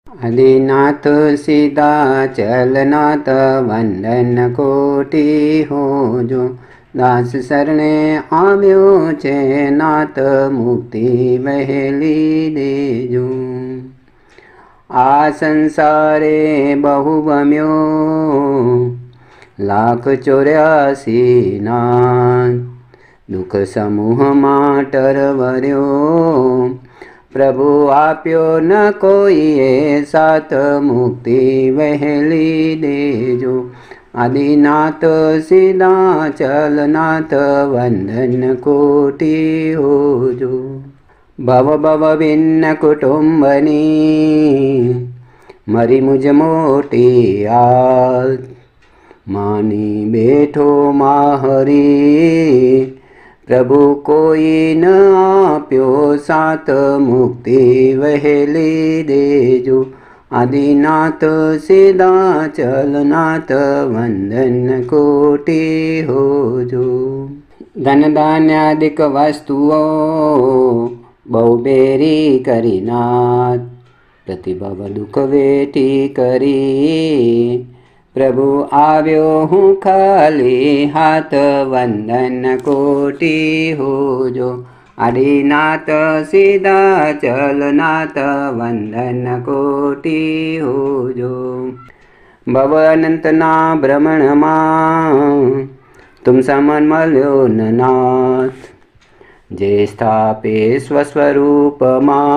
आदिनाथ सीधा चलनाथ वंदन कोटि हो जो। दास शरणे આવ્યો છે નાથ મુક્તિ વહેલી દેજો। આ સંસારે બહુ ગમ્યો लाख 84 नाथ। दुख समूहમાં ટરવર્યો प्रभु आप्यो न कोईए साथ मुक्ति वहेली देजो। आदिनाथ सीधा चलनाथ वंदन कोटि होजो। भव भव भिन्न कुटुंबनी मरी मुझ मोटी आस। मानी बैठो माहरी प्रभु कोई न आप्यो साथ मुक्ति वहेली देजो। आदिनाथ सीधा चलनाथ वंदन कोटि होजो। धन धान्यादिक वस्तुओ बहु बेरी करी नाथ। प्रतिभव दुख वेठी करी प्रभु આવ્યો હું ખાલી હાથ વંદન કોટિ હોજો। આદિનાથ સીધા ચલનાથ વંદન કોટિ હોજો। ભવ અનંતના ભ્રમણમાં तुम समन મળ્યો ન નાથ। જે સ્થાપે સ્વસ્વરૂપમાં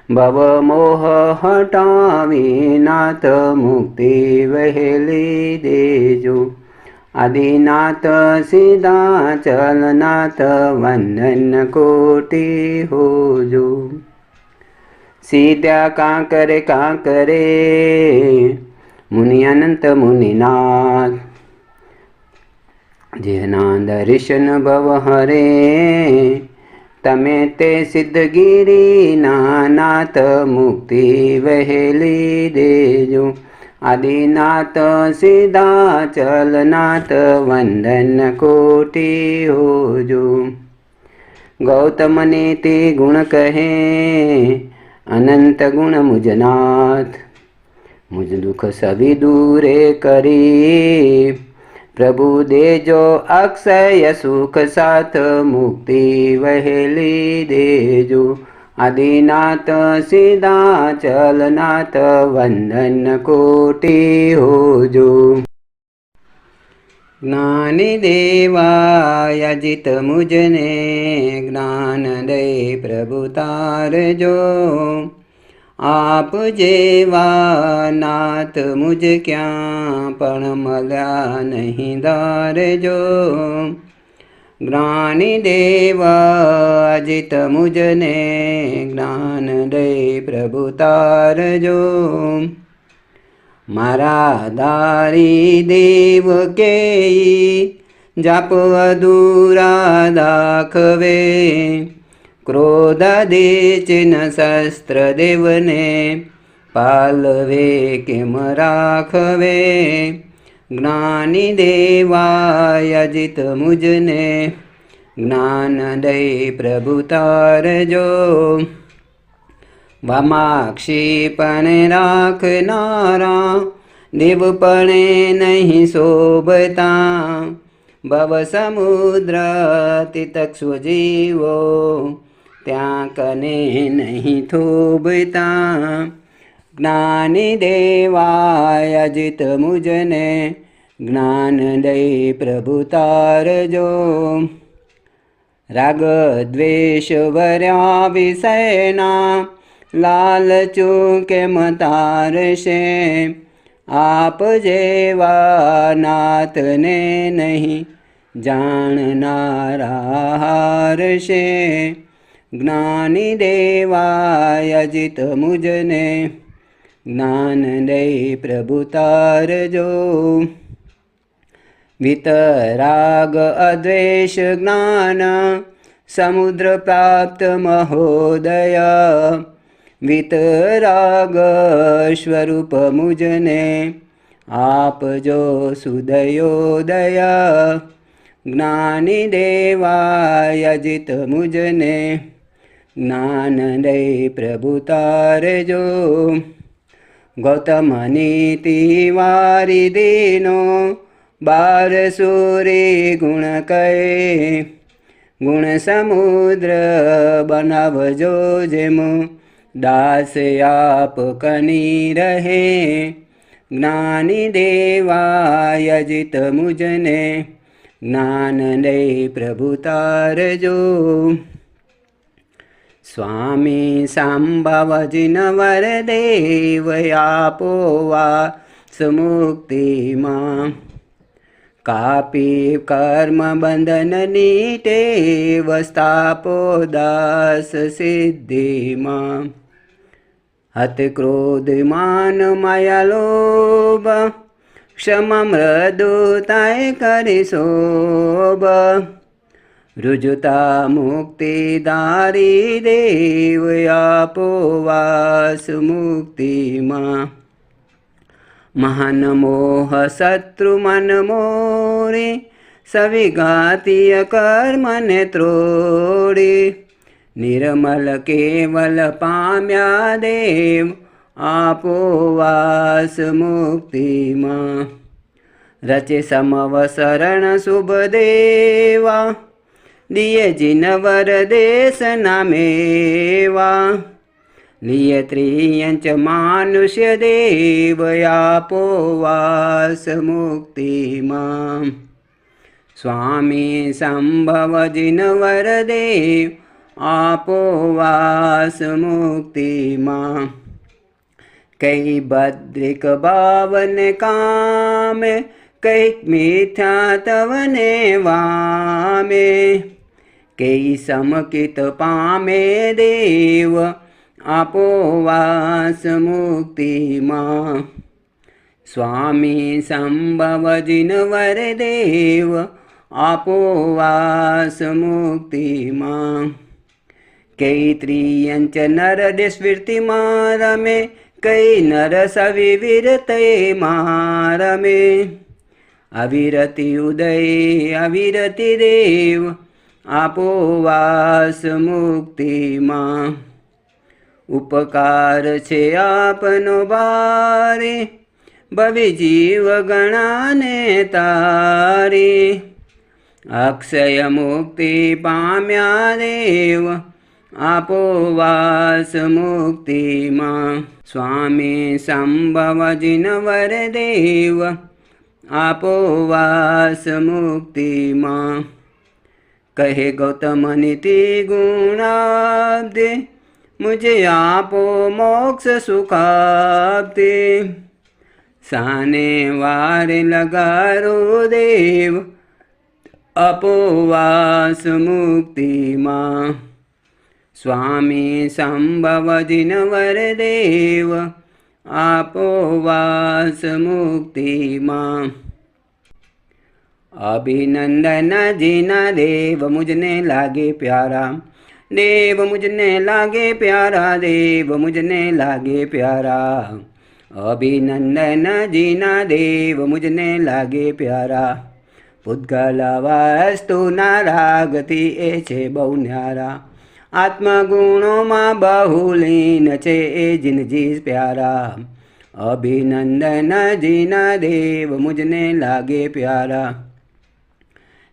भव मोह हटावी नाथ मुक्ति वहेली देजो। आदिनाथ सीधा चलनाथ वंदन कोटि होजो। सीधा कांकरे मुनि अनंत मुनिनाथ। जेना दर्शन भव हरे तमे ते सिद्धगिरी नाथ मुक्ति वहेली देजो। आदिनाथ सीधा चलनाथ वंदन कोटि होजो। गौतम नीति गुण कहे अनंत गुण मुझनाथ। मुझ दुख सभी दूरे करी प्रभु देजो अक्षय सुख साथ मुक्ति वहेली देजो। आदिनाथ सीधा चलनाथ वंदन कोटि होजो। ज्ञानी देवा यजित मुझने ज्ञान दे प्रभु तारजो। आप जेवा नाथ मुझ क्या पण मल्या नहीं धारजो। ज्ञानी देवा अजित मुझने ज्ञान दे प्रभु तारजो। मारा दारी देव के जाप अधूरा दाखवे। क्रोधादेचिन शस्त्र देवने पालवे केम राखवे। ज्ञानी देवा यजित मुझने ज्ञान दे प्रभु तारजो। वामाक्षी पण राखनारा देवपणे नहीं शोभता। भव समुद्र तितक्ष्व जीवो त्या कने नहीं थोबता। ज्ञानी देवा यजित मुझने ज्ञान दे प्रभु तारजो। राग द्वेष वर्या विषयना लालचो केम तारशे। आप जेवा नाथ ने नहीं जाननारा हारशे। ज्ञानी देवा यजित मुझने ज्ञान दे प्रभु तारजो। वितराग अद्वेष ज्ञान समुद्र प्राप्त महोदय। वितराग स्वरूप मुझने आप जो सुदयोदय। ज्ञानी देवा यजित मुझने જ્ઞાન દઈ પ્રભુ તારજો. ગૌતમ નીતિ વારી દીનો 12 સૂરી ગુણ કહે. ગુણ સમુદ્ર બનાવજો જેમ દાસ આપ કની રહે. જ્ઞાની દેવાય અજિત મુજને જ્ઞાન દઈ પ્રભુ તારજો. સ્વામી સાંબવજીન વરદેવ આપો વાસ મુક્તિમાં. કાપી કર્મ બંધનની ટેવ સ્થાપો દાસ સિદ્ધિમાં. હત ક્રોધ માન માયા લોભ ક્ષમા મૃદુતાય કરી શોભ. રુજુતા મુક્તિ દારી દેવ આપો વાસ મુક્તિમાં. મહાન મોહ શત્રુ મન મોરે સવિઘાતીય કર્મને ત્રોડી. નિર્મલ કેવલ પામ્યા દેવ આપો વાસ મુક્તિમાં. રચે સમવસરણ શુભ દેવા દિયે જીનવર દેશ નામેવા. લિય ત્રિયંચ માનુષ્ય દેવ આપો વાસ મુક્તિમાં. સ્વામી સંભવ જીનવર દેવ આપો વાસ મુક્તિમાં. કઈ ભદ્રિક ભાવને કામે કઈક મિથ્યા તવને વામે. કઈ સમકિત પામે દેવ આપો વાસ મુક્તિમાં. સ્વામી સંભવ જીનવર દેવ આપો વાસ મુક્તિમાં. કઈ ત્રિયંચ નર દેશવૃત્તિમાં રમે કઈ નર સવિવીરતે રમે. અવિરતિ ઉદય અવિરતિ દેવ આપો વાસ મુક્તિમાં. ઉપકાર છે આપનો ભારે ભવિ જીવ ગણાને તારે. અક્ષય મુક્તિ પામ્યા દેવ આપો વાસ મુક્તિમાં. સ્વામી સંભવ જીનવર દેવ આપો વાસ મુક્તિમાં. કહે ગૌતમ નીતિ ગુણાબ્દે મુझे આપો મોક્ષ સુખાબ્દે. સાને વારે લગારો દેવ આપો વાસ મુક્તિમાં. સ્વામી સંભવ જીનવર દેવ આપો વાસ મુક્તિમાં. અભિનંદન જીના દેવ મુझने લાગે પ્યારા. देव मुझने लागे प्यारा देव मुझने लागे प्यारा. अभिनंदन जीना देव मुझने लागे प्यारा. पुद्गला वस्तु नारागति ए छे बहु न्यारा. आत्मगुणों में बहुलीन छे ए जिनजी प्यारा. अभिनंदन जीना देव मुझने लागे प्यारा.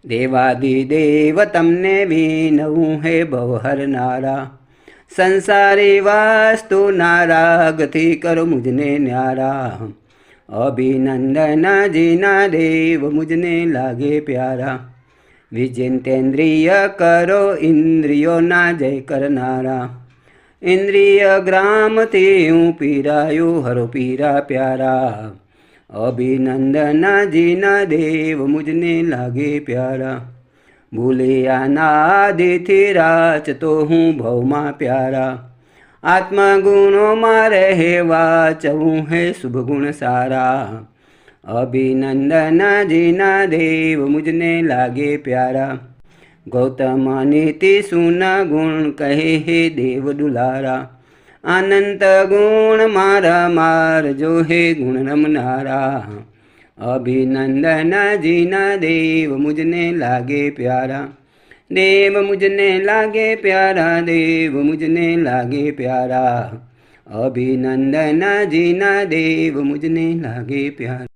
देवादिदेव तमने विनऊँ हे भवहरनारा. संसारी वस्तु नारागति करो मुझने न्यारा. अभिनंदन जीना देव मुझने लागे प्यारा. विजितेंद्रिय करो इंद्रियों ना जय करनारा. इंद्रिय ग्राम थी हूँ पीरायु हरो पीरा प्यारा. अभिनंदन जीना देव मुझने लागे प्यारा. भूलिया नादि थी राच तो हूँ भवमा प्यारा. आत्मगुणों में रहेवा चहूँ है शुभ गुण सारा. अभिनंदन जीना देव मुझने लागे प्यारा. गौतम नीति सुना गुण कहे हे देव दुलारा. अनंत गुण मारा मार जो हे गुण रमनारा. अभिनंदन जीना देव मुझने लागे प्यारा. देव मुझने लागे प्यारा, देव मुझने लागे प्यारा, अभिनंदन जीना देव मुझने लागे प्यारा।